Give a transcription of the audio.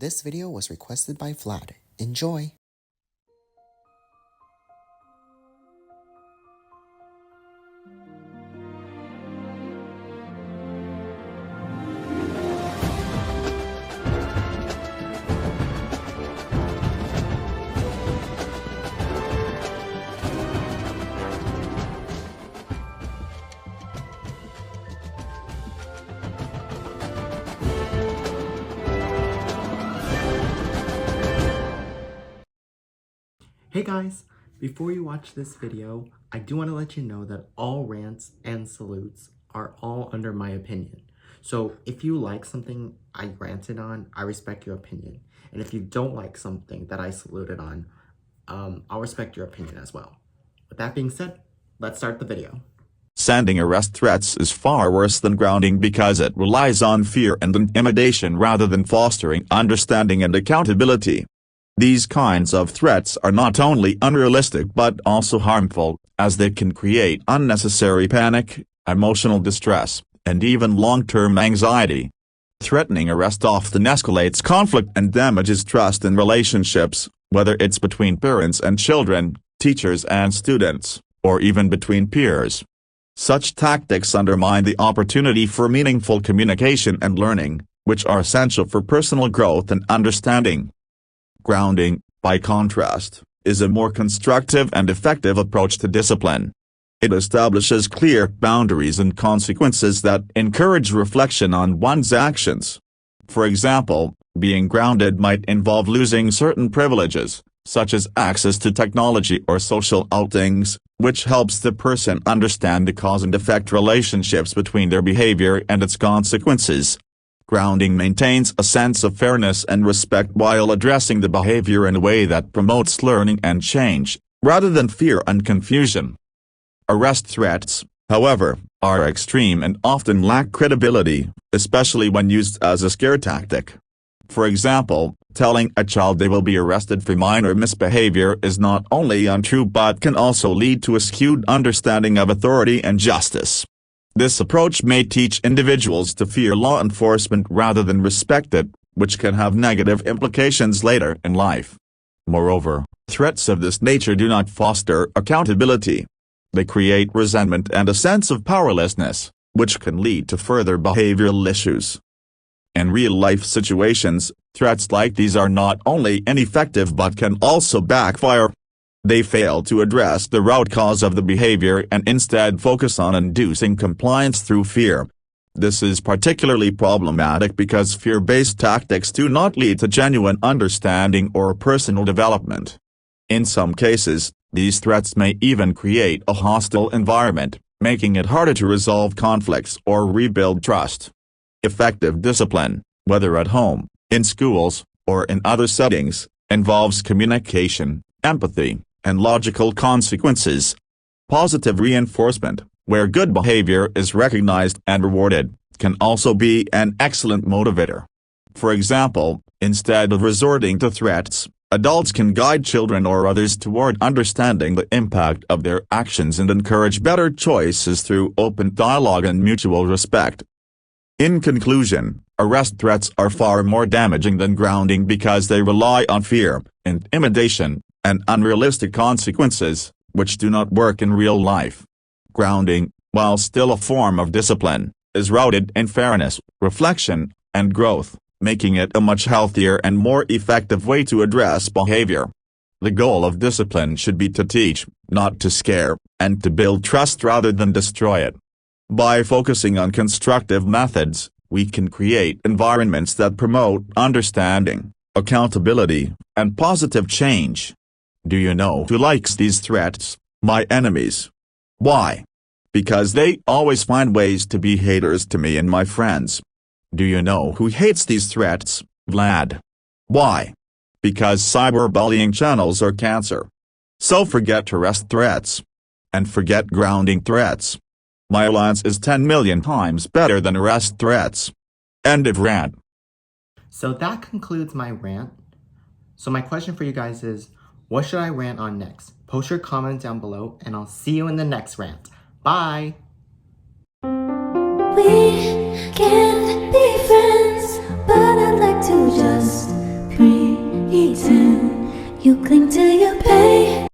This video was requested by Vlad. Enjoy! Hey guys, before you watch this video, I do want to let you know that all rants and salutes are all under my opinion. So if you like something I ranted on, I respect your opinion. And if you don't like something that I saluted on, I'll respect your opinion as well. With that being said, let's start the video. Sending arrest threats is far worse than grounding because it relies on fear and intimidation rather than fostering understanding and accountability. These kinds of threats are not only unrealistic but also harmful, as they can create unnecessary panic, emotional distress, and even long-term anxiety. Threatening arrest often escalates conflict and damages trust in relationships, whether it's between parents and children, teachers and students, or even between peers. Such tactics undermine the opportunity for meaningful communication and learning, which are essential for personal growth and understanding. Grounding, by contrast, is a more constructive and effective approach to discipline. It establishes clear boundaries and consequences that encourage reflection on one's actions. For example, being grounded might involve losing certain privileges, such as access to technology or social outings, which helps the person understand the cause and effect relationships between their behavior and its consequences. Grounding maintains a sense of fairness and respect while addressing the behavior in a way that promotes learning and change, rather than fear and confusion. Arrest threats, however, are extreme and often lack credibility, especially when used as a scare tactic. For example, telling a child they will be arrested for minor misbehavior is not only untrue but can also lead to a skewed understanding of authority and justice. This approach may teach individuals to fear law enforcement rather than respect it, which can have negative implications later in life. Moreover, threats of this nature do not foster accountability. They create resentment and a sense of powerlessness, which can lead to further behavioral issues. In real-life situations, threats like these are not only ineffective but can also backfire. They fail to address the root cause of the behavior and instead focus on inducing compliance through fear. This is particularly problematic because fear-based tactics do not lead to genuine understanding or personal development. In some cases, these threats may even create a hostile environment, making it harder to resolve conflicts or rebuild trust. Effective discipline, whether at home, in schools, or in other settings, involves communication, empathy, and logical consequences. Positive reinforcement, where good behavior is recognized and rewarded, can also be an excellent motivator. For example, instead of resorting to threats, adults can guide children or others toward understanding the impact of their actions and encourage better choices through open dialogue and mutual respect. In conclusion, arrest threats are far more damaging than grounding because they rely on fear, intimidation, and unrealistic consequences, which do not work in real life. Grounding, while still a form of discipline, is rooted in fairness, reflection, and growth, making it a much healthier and more effective way to address behavior. The goal of discipline should be to teach, not to scare, and to build trust rather than destroy it. By focusing on constructive methods, we can create environments that promote understanding, accountability, and positive change. Do you know who likes these threats? My enemies. Why? Because they always find ways to be haters to me and my friends. Do you know who hates these threats? Vlad. Why? Because cyberbullying channels are cancer. So forget arrest threats. And forget grounding threats. My alliance is 10 million times better than arrest threats. End of rant. So that concludes my rant. So my question for you guys is, what should I rant on next? Post your comment down below and I'll see you in the next rant. Bye! We can't be friends, but I'd like to just You cling to your pain.